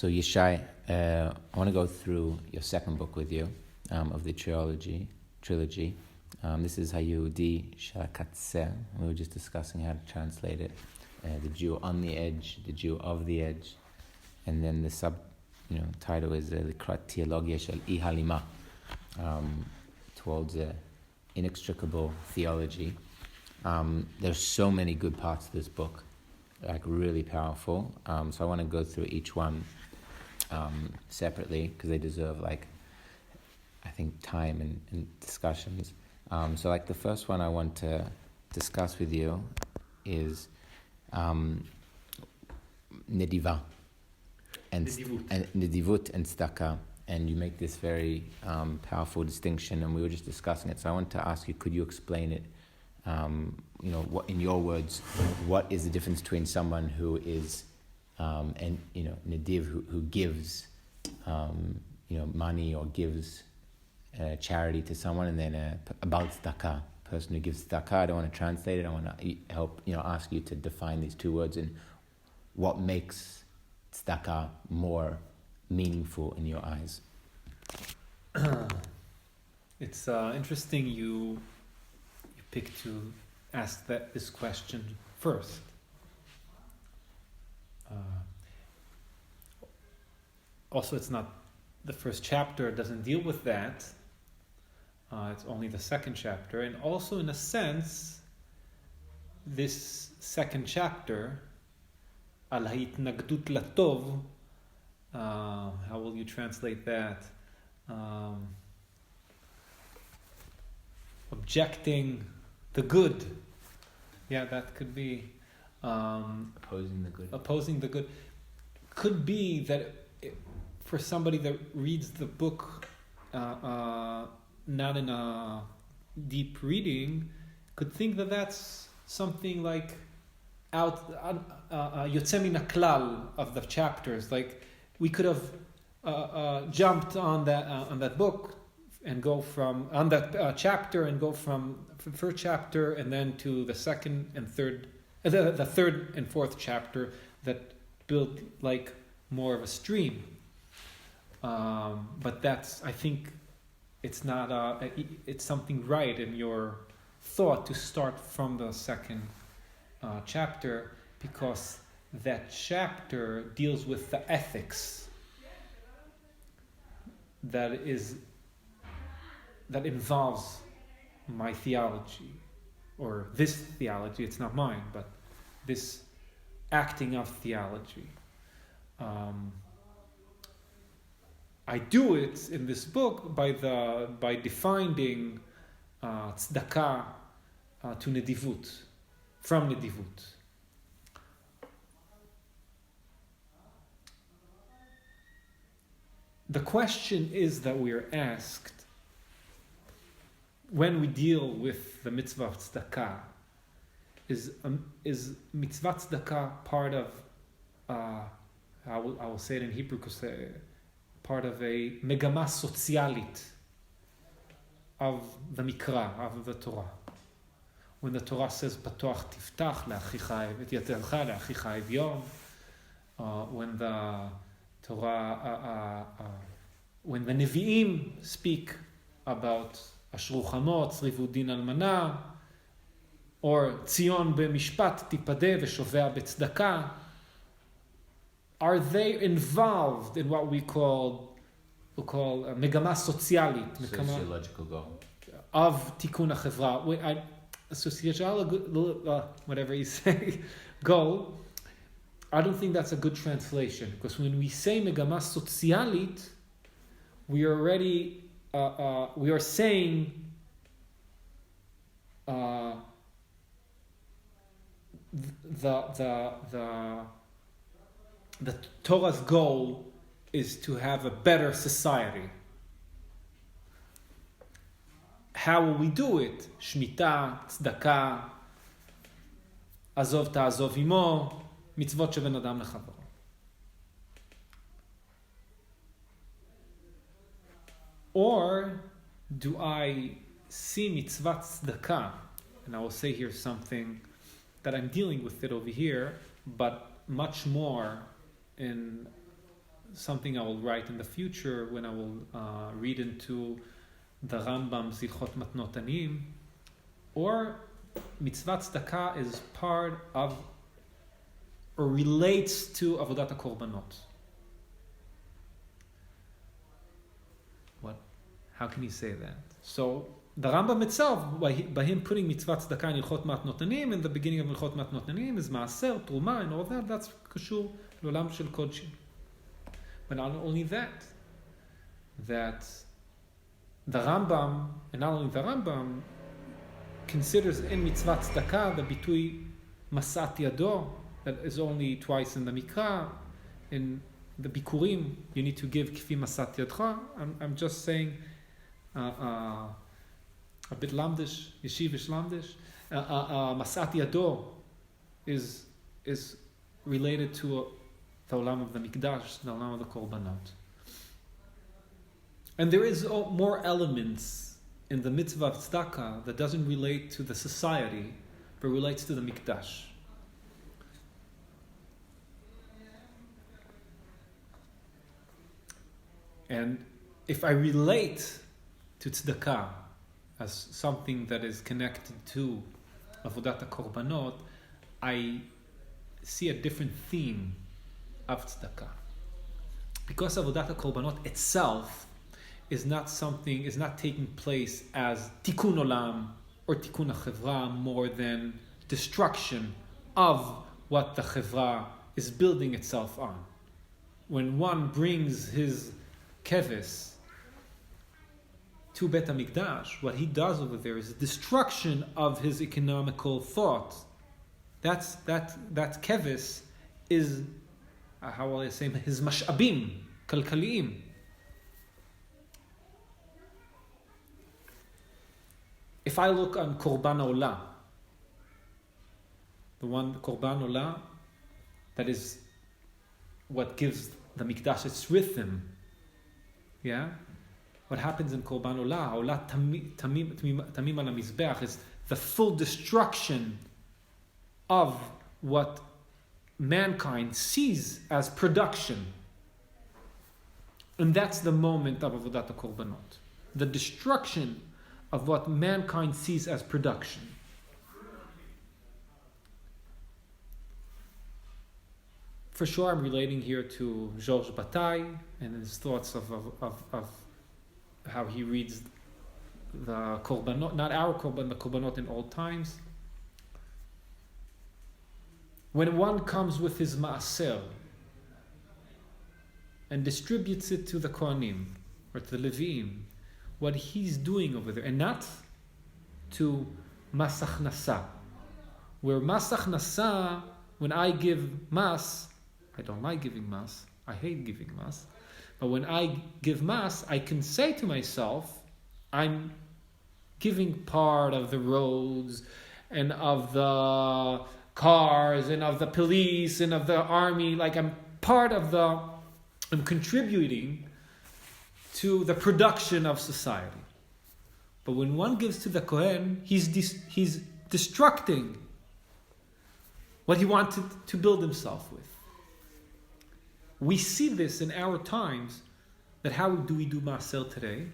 So Yishai, I want to go through your second book with you, of the trilogy. This is Hayehudi Shel HaKatzeh. We were just discussing how to translate it. The Jew on the edge, the Jew of the edge, and then the title is Theology of Absence, towards Inextricable Theology. There's so many good parts of this book, like really powerful. So I want to go through each one separately because they deserve, I think, time and discussions. So the first one I want to discuss with you is Nediva and Nedivut and Tzedakah, and you make this very powerful distinction, and we were just discussing it. So I want to ask you, could you explain it? What, in your words, what is the difference between someone who is Nediv, who gives money or gives charity to someone, and then about Tzedakah, person who gives Tzedakah? I don't want to translate it. I want to help, ask you to define these two words and what makes Tzedakah more meaningful in your eyes. It's interesting you picked to ask this question first. Also, it's not the first chapter. It doesn't deal with that. It's only the second chapter, and also in a sense, this second chapter, Al Ha'itnagdut Latov. How will you translate that? Objecting the good. Yeah, that could be Opposing the good. Opposing the good could be that for somebody that reads the book not in a deep reading, could think that that's something like Yotze min haklal of the chapters. Like we could have jumped on that book and go on that chapter and go from the first chapter and then to the second and third, the third and fourth chapter that built like more of a stream. But that's, I think, it's not it's something right in your thought to start from the second chapter, because that chapter deals with the ethics that involves my theology, or this theology. It's not mine, but this acting of theology. I do it in this book by defining tzedakah to nedivut, from nedivut. The question is that we are asked when we deal with the mitzvah of tzedakah, is mitzvah tzedakah part of I will say it in Hebrew because part of a megama sozialit of the Mikra, of the Torah. When the Torah says patoach tiftach le'achicha et yatercha le'achicha evyon, when the Torah, when the Nevi'im speak about Ashru chamot, tzrivu din almana, or Tzion b'mishpat tipadeh v'shovea b'tzedakah, are they involved in what we call megama sozialit, sociological goal of tikkun hachevra, sociological, whatever you say, goal? I don't think that's a good translation, because when we say megama sozialit, we are already we are saying the Torah's goal is to have a better society. How will we do it? Shmita, tzedakah, azov ta'azov imo, mitzvot sheben adam lechavaro. Or do I see mitzvah tzedakah, and I will say here something that I'm dealing with it over here, but much more in something I will write in the future when I will read into the Rambam Zichot Matnot Aniyim. Or mitzvah tzedakah is part of or relates to Avodat HaKorbanot. What? How can you say that? So the Rambam itself, by him putting mitzvah tzedakah in Ilchot Matnot Aniyim in the beginning of Ilchot Matnot Aniyim is maaser, truma, and all that. That's kashur l'olam shel kodshim. But not only that the Rambam, and not only the Rambam, considers in mitzvah tzedakah the bitui masat yado, that is only twice in the Mikra. In the Bikurim, you need to give kfi masat yadcha. I'm just saying a bit lamdish, yeshivish lamdish. Masat yado is related to the olam of the mikdash, the olam of the korbanot. And there is more elements in the mitzvah of tzedakah that doesn't relate to the society, but relates to the mikdash. And if I relate to tzedakah as something that is connected to avodat korbanot, I see a different theme of tzedakah. Because avodat korbanot itself is not taking place as tikkun olam or tikkun ha'chevra, more than destruction of what the chevra is building itself on. When one brings his keves to Bet HaMikdash, what he does over there is destruction of his economical thought. That keves is, how will I say, his mash'abim, kalkaliyim. If I look on Korban Olah, the one Korban Olah, that is what gives the Mikdash its rhythm. Yeah? What happens in Korban Olah, Olah Tamim ala Mizbeach, is the full destruction of what mankind sees as production. And that's the moment of Avodat HaKorbanot. The destruction of what mankind sees as production. For sure, I'm relating here to Georges Bataille and his thoughts of how he reads the korbanot, not our korban, the korbanot in old times. When one comes with his maaser and distributes it to the Kohanim or to the Leviim, what he's doing over there, and not to mas achnasa, where mas achnasa, when I give mas, I don't like giving mas, I hate giving mas, but when I give mas, I can say to myself, I'm giving part of the roads and of the cars and of the police and of the army, like I'm contributing to the production of society. But when one gives to the Kohen, he's destructing what he wanted to build himself with. We see this in our times, that how do we do maaser today?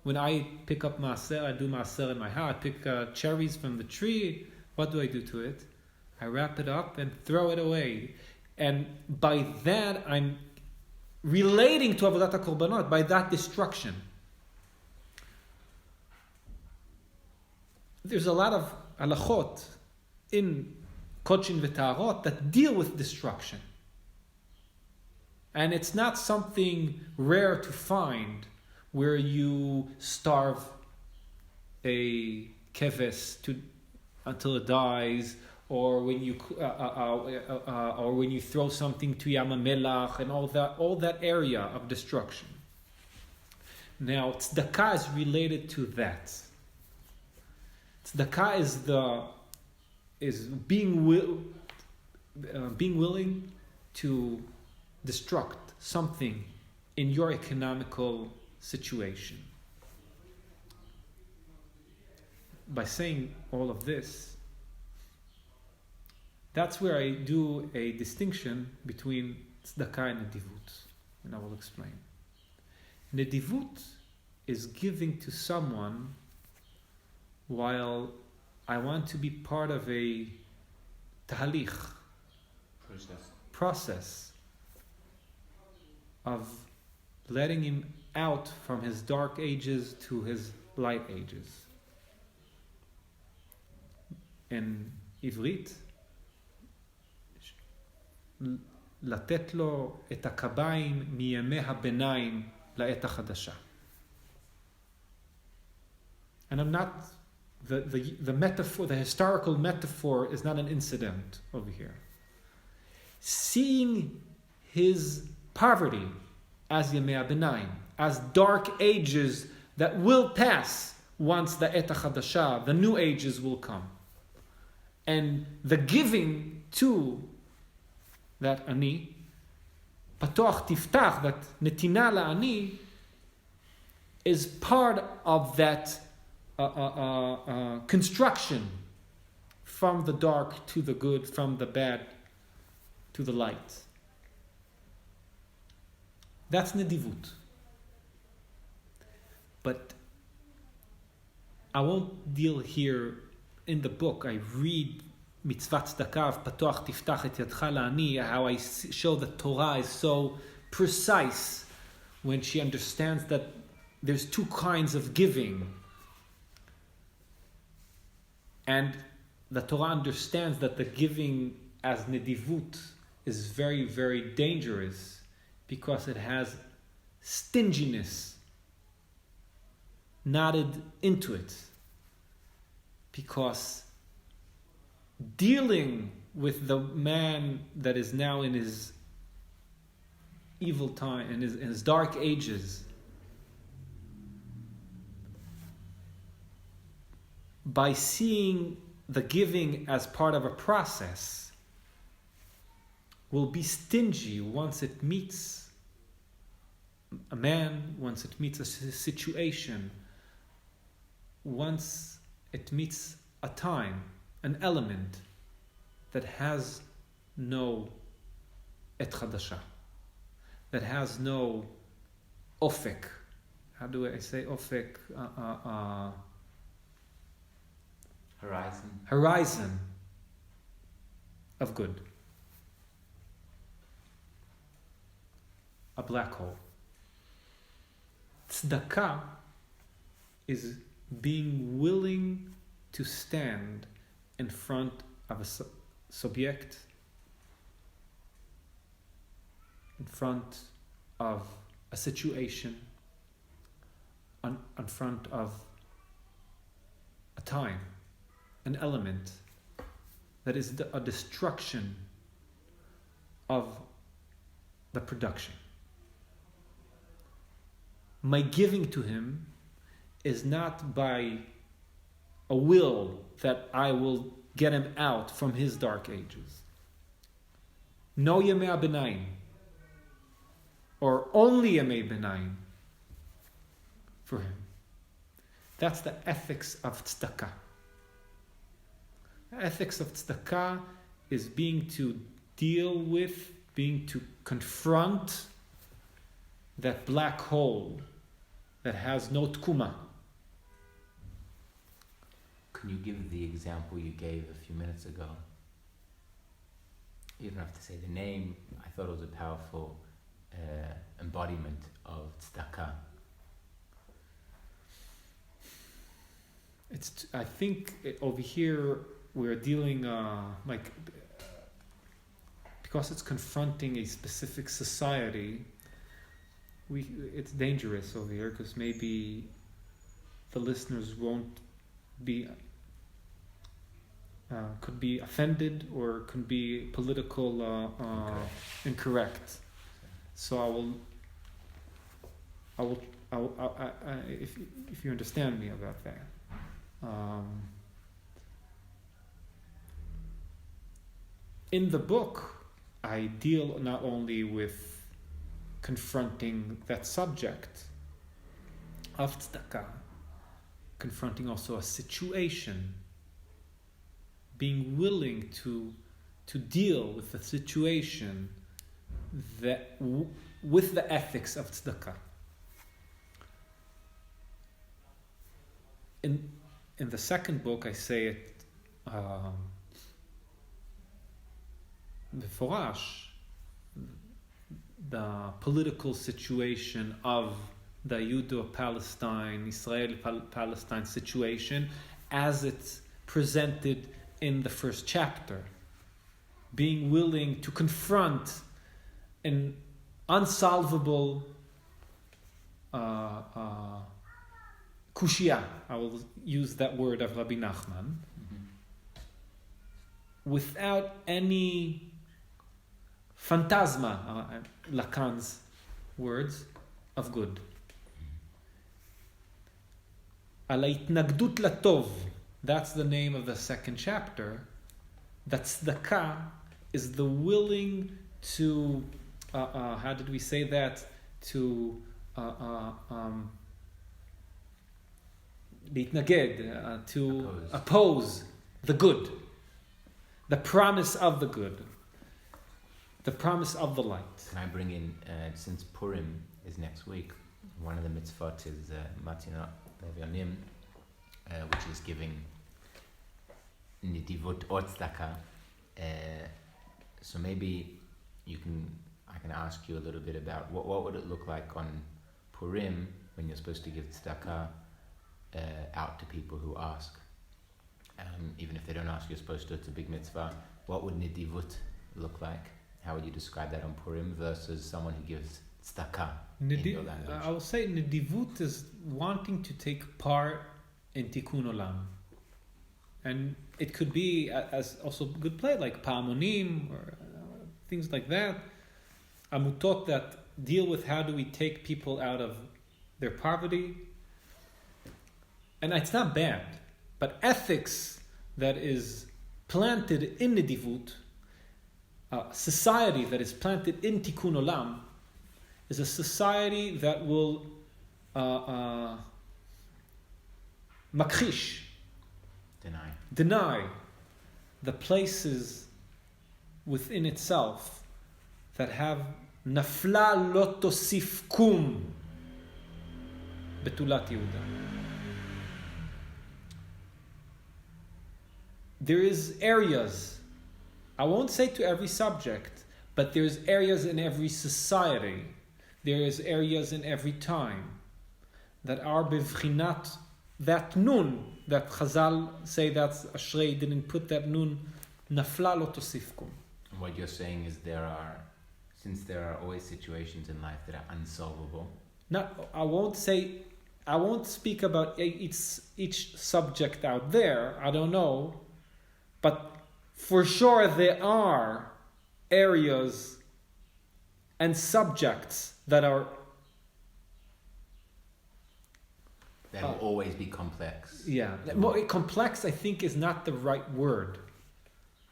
When I pick up maaser, I do maaser in my house, I pick cherries from the tree, what do I do to it? I wrap it up and throw it away. And by that, I'm relating to Avodat HaKorbanot, by that destruction. There's a lot of halachot in Kodshin v'Ta'arot that deal with destruction. And it's not something rare to find where you starve a keves until it dies, or when you throw something to Yam HaMelach, and all that area of destruction. Now, tzedakah is related to that. Tzedakah is being willing to destruct something in your economical situation. By saying all of this, That's where I do a distinction between tzedakah and nedivut, and I will explain. Nedivut is giving to someone while I want to be part of a tahalich, process of letting him out from his dark ages to his light ages. In Ivrit, לתת לו את הקביים מימי הביניים לעת החדשה. And I'm not, the metaphor, the historical metaphor is not an incident over here. Seeing his poverty as Yemei HaBinaim, as dark ages that will pass once the Et HaChadasha, the new ages will come. And the giving to that Ani, Patoach Tiftach, that Netina La'ani, is part of that construction from the dark to the good, from the bad to the light. That's nedivut. But I won't deal here in the book. I read mitzvah tzedakah, patoach tiftach et yadcha la'ani, how I show that Torah is so precise when she understands that there's two kinds of giving. And the Torah understands that the giving as nedivut is very, very dangerous because it has stinginess knotted into it. Because dealing with the man that is now in his evil time, in his dark ages, by seeing the giving as part of a process, will be stingy once it meets a man, once it meets a situation, once it meets a time, an element that has no et chadasha, that has no ofek. How do I say ofek? Horizon of good. A black hole. Tzedakah is being willing to stand in front of a subject, in front of a situation, in front of a time, an element that is a destruction of the production. My giving to him is not by a will that I will get him out from his dark ages. No Yemei HaBinaim, or only Yemei HaBinaim for him. That's the ethics of tzedakah. The ethics of tzedakah is being to deal with, being to confront that black hole that has no tkuma. Can you give the example you gave a few minutes ago? You don't have to say the name. I thought it was a powerful embodiment of tzedakah. I think over here we're dealing because it's confronting a specific society. It's dangerous over here because maybe the listeners won't be could be offended or could be political incorrect. So I will if you understand me about that. In the book, I deal not only with confronting that subject of tzedakah, confronting also a situation, being willing to to deal with the situation that with the ethics of tzedakah. In the second book, I say it Mevorach, the political situation of the Judo-Palestine, Israel-Palestine situation as it's presented in the first chapter. Being willing to confront an unsolvable kushia, I will use that word of Rabbi Nachman, without any phantasma, Lacan's words, of good. Al ההתנגדות לטוב, that's the name of the second chapter. That tzedakah is the willing to, how did we say that? To להתנגד, to oppose the good, the promise of the good, the promise of the light. Can I bring in, since Purim is next week, one of the mitzvot is Matinot Levionim, which is giving nidivut or tzedakah. So maybe I can ask you a little bit about what would it look like on Purim when you're supposed to give tzedakah out to people who ask. Even if they don't ask, you're supposed to. It's a big mitzvah. What would nidivut look like? How would you describe that on Purim versus someone who gives tzedakah in your language? I will say nidivut is wanting to take part in tikkun olam. And it could be as also good play like pa'amonim or things like that. Amutot that deal with how do we take people out of their poverty. And it's not bad, but ethics that is planted in nidivut, society that is planted in tikkun olam, is a society that will makhish, deny the places within itself that have nafla lo tosif kum betulat Yehuda. There is areas, I won't say to every subject, but there's areas in every society, there is areas in every time that are bevchinat, that nun, that Chazal say that's Ashrei didn't put that nun, nafla lo tosifkum. What you're saying is since there are always situations in life that are unsolvable. I won't speak about each subject out there, I don't know, but for sure there are areas and subjects that will always be complex. Yeah. Well, complex, I think, is not the right word.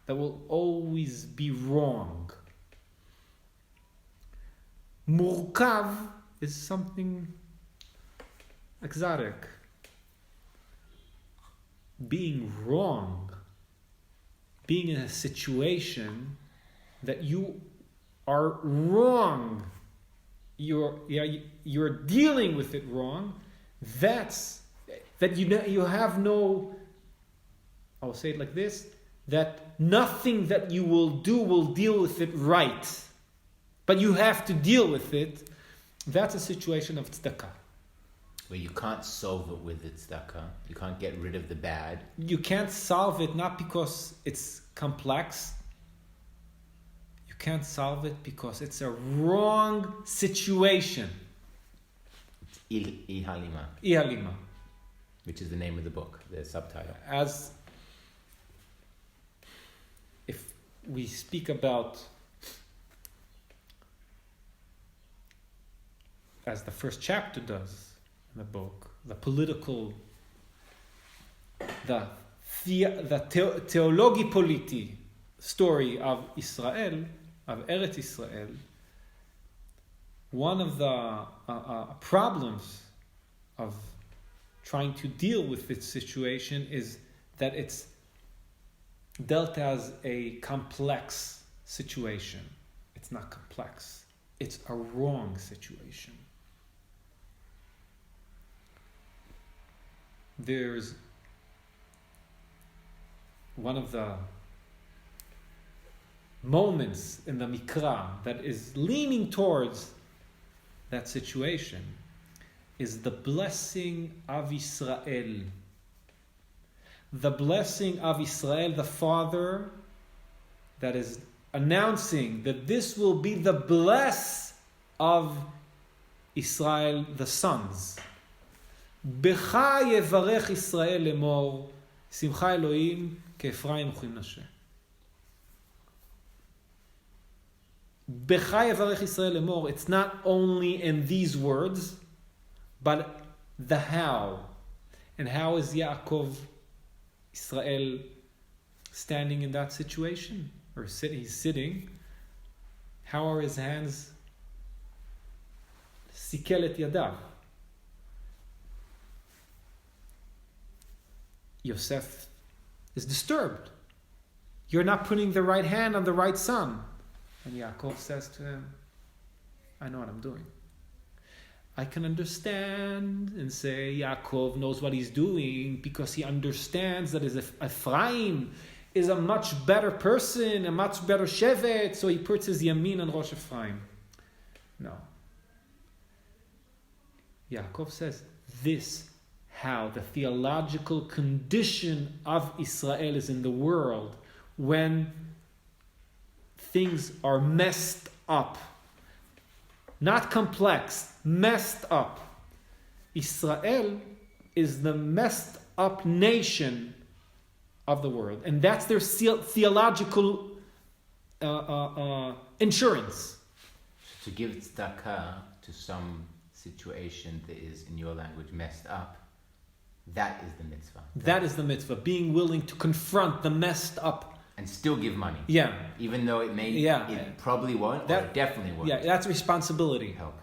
That will always be wrong. Murkav is something exotic. Being wrong. Being in a situation that you are wrong. You're dealing with it wrong. That you have no, I'll say it like this, that nothing that you will do will deal with it right, but you have to deal with it. That's a situation of tzedakah. Where you can't solve it with tzedakah. You can't get rid of the bad. You can't solve it not because it's complex. You can't solve it because it's a wrong situation. Ihalima, which is the name of the book, the subtitle. As if we speak about, as the first chapter does in the book, the political, the theology politi story of Israel, of Eretz Israel. One of the problems of trying to deal with this situation is that it's dealt as a complex situation. It's not complex. It's a wrong situation. There's one of the moments in the Mikra that is leaning towards that situation is the blessing of Israel. The blessing of Israel, the father that is announcing that this will be the bless of Israel, the sons. Becha yevarech Israel lemor, simcha Elohim ke'Efraim uchim nashe. Becha yevarech Israel lemor, it's not only in these words, but the how. And how is Yaakov, Israel, standing in that situation? Or he's sitting. How are his hands? Sikel et yadav. Yosef is disturbed. You're not putting the right hand on the right son. And Yaakov says to him, I know what I'm doing. I can understand and say Yaakov knows what he's doing because he understands that Ephraim is a much better person, a much better shevet, so he puts his yamin on Rosh Ephraim. No. Yaakov says, this, how the theological condition of Israel is in the world when things are messed up. Not complex, messed up. Israel is the messed up nation of the world. And that's their theological insurance. To give tzedakah to some situation that is, in your language, messed up, that is the mitzvah. That is the mitzvah. Being willing to confront the messed up. And still give money. Yeah. Even though it probably won't, or it definitely won't. Yeah, that's responsibility. Help.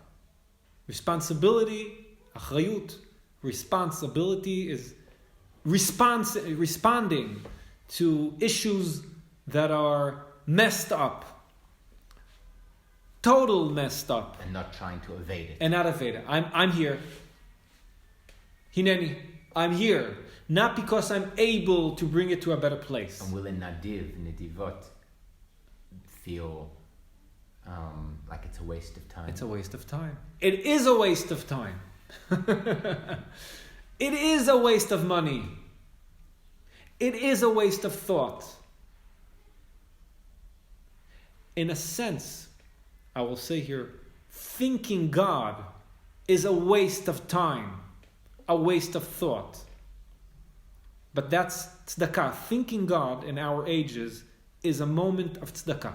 Responsibility, achrayut. Responsibility is responding to issues that are messed up. Total messed up. And not trying to evade it. And not evade it. I'm here. Hineni. I'm here. Not because I'm able to bring it to a better place. And will in Nedivot, feel like it's a waste of time? It's a waste of time. It is a waste of time. It is a waste of money. It is a waste of thought. In a sense, I will say here, thinking God is a waste of time, a waste of thought. But that's tzedakah. Thinking God in our ages is a moment of tzedakah.